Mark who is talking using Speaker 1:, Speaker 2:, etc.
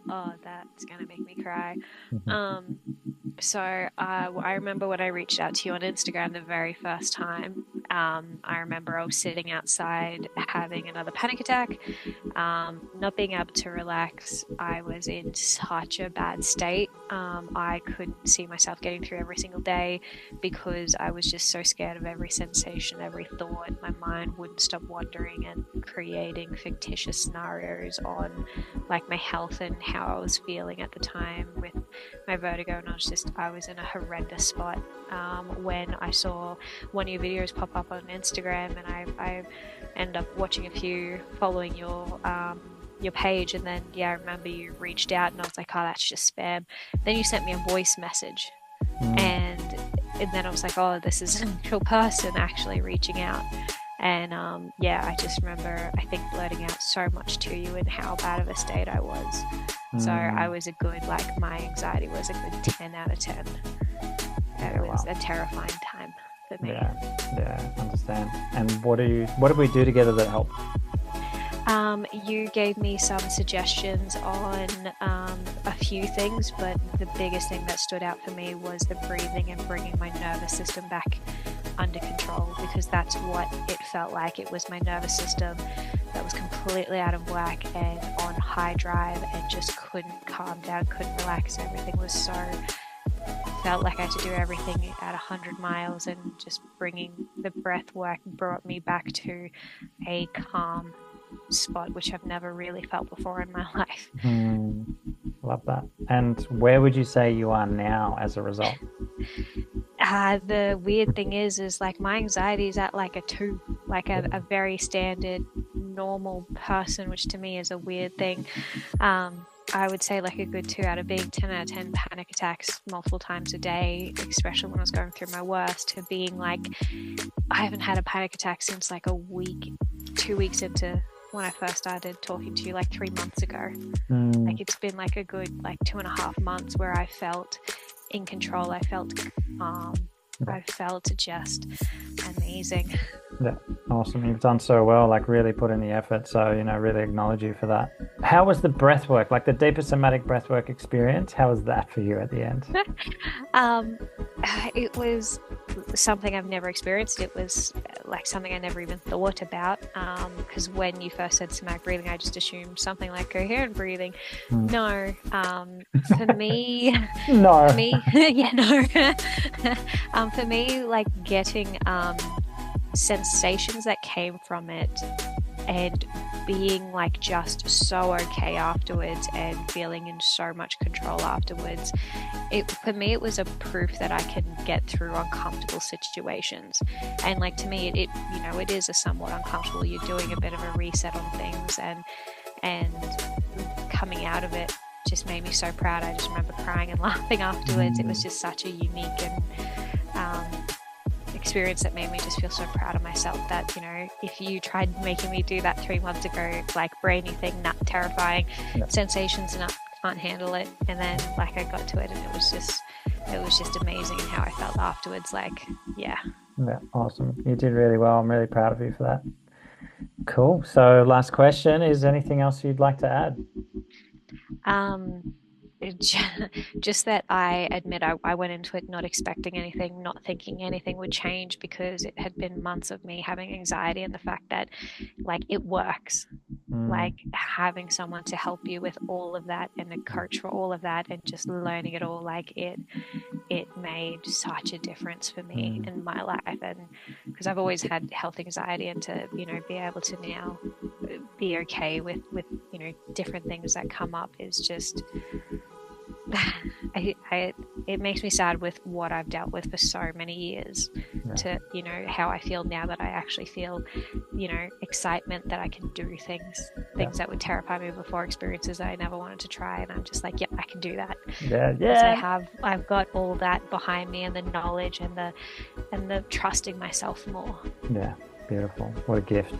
Speaker 1: Oh, that's gonna make me cry.
Speaker 2: Mhm.
Speaker 1: Um, I remember when I reached out to you on Instagram the very first time. I remember I was sitting outside having another panic attack, not being able to relax. I was in such a bad state. I couldn't see myself getting through every single day because I was just so scared of every sensation, every thought. My mind wouldn't stop wandering and creating fictitious scenarios on like my health and how I was feeling at the time with my vertigo. And I was in a horrendous spot when I saw one of your videos pop up on Instagram, and I ended up watching a few, following your page, and then I remember you reached out, and I was like, oh, that's just spam. Then you sent me a voice message,
Speaker 2: Mm.
Speaker 1: and then I was like, oh, this is an actual person actually reaching out. And I just remember, I think, blurting out so much to you and how bad of a state I was. So I
Speaker 2: Mm.
Speaker 1: was a good, like, my anxiety was a good 10 out of 10.
Speaker 2: Yeah,
Speaker 1: It was
Speaker 2: wow.
Speaker 1: a terrifying time for me.
Speaker 2: Yeah, yeah, understand. And what did we do together that helped?
Speaker 1: You gave me some suggestions on a few things, but the biggest thing that stood out for me was the breathing and bringing my nervous system back under control, because that's what it felt like. It was my nervous system that was completely out of whack and on high drive and just couldn't calm down, couldn't relax. Everything was so, felt like I had to do everything at 100 miles, and just bringing the breath work brought me back to a calm spot, which I've never really felt before in my life.
Speaker 2: Hmm. Love that. And where would you say you are now as a result?
Speaker 1: The weird thing is like my anxiety is at like a 2, like a very standard normal person, which to me is a weird thing. I would say like a good 2 out of being 10 out of 10 panic attacks multiple times a day, especially when I was going through my worst, to being like, I haven't had a panic attack since like a week, 2 weeks into when I first started talking to you, like 3 months ago.
Speaker 2: Mm.
Speaker 1: Like it's been like a good like 2.5 months where I felt in control. I felt calm.
Speaker 2: Yeah,
Speaker 1: I felt just amazing.
Speaker 2: yeah, awesome. You've done so well, like really put in the effort. So, really acknowledge you for that. How was the breath work, like the deeper somatic breath work experience? How was that for you at the end?
Speaker 1: um, it was something I've never experienced. It was like something I never even thought about. Because when you first said somatic breathing, I just assumed something like coherent breathing.
Speaker 2: Mm.
Speaker 1: No, for me, for
Speaker 2: No.
Speaker 1: me, yeah, no. For me, like getting sensations that came from it and being like just so okay afterwards and feeling in so much control afterwards, it for me it was a proof that I can get through uncomfortable situations. And like to me it is a somewhat uncomfortable, you're doing a bit of a reset on things, and coming out of it just made me so proud. I just remember crying and laughing afterwards. It was
Speaker 2: Mm.
Speaker 1: just such a unique and um, experience that made me just feel so proud of myself, that if you tried making me do that 3 months ago, like brainy thing, not terrifying
Speaker 2: Yeah,
Speaker 1: sensations, and I can't handle it, and then like I got to it and it was just amazing, and how I felt afterwards, like, yeah.
Speaker 2: yeah, awesome. You did really well. I'm really proud of you for that. Cool. So, last question, is there anything else you'd like to add?
Speaker 1: um just that I admit I went into it not expecting anything, not thinking anything would change, because it had been months of me having anxiety, and the fact that like it works,
Speaker 2: Mm.
Speaker 1: like having someone to help you with all of that and a coach for all of that and just learning it all, like it made such a difference for me
Speaker 2: Mm.
Speaker 1: in my life. And because I've always had health anxiety, and to be able to now be okay with different things that come up is just it makes me sad with what I've dealt with for so many years,
Speaker 2: Yeah,
Speaker 1: to how I feel now, that I actually feel excitement that I can do things
Speaker 2: yeah,
Speaker 1: things that would terrify me before, experiences that I never wanted to try, and I'm just like, yep, I can do that,
Speaker 2: yeah,
Speaker 1: because
Speaker 2: yeah.
Speaker 1: I've got all that behind me, and the knowledge and the trusting myself more.
Speaker 2: Yeah, beautiful. What a gift.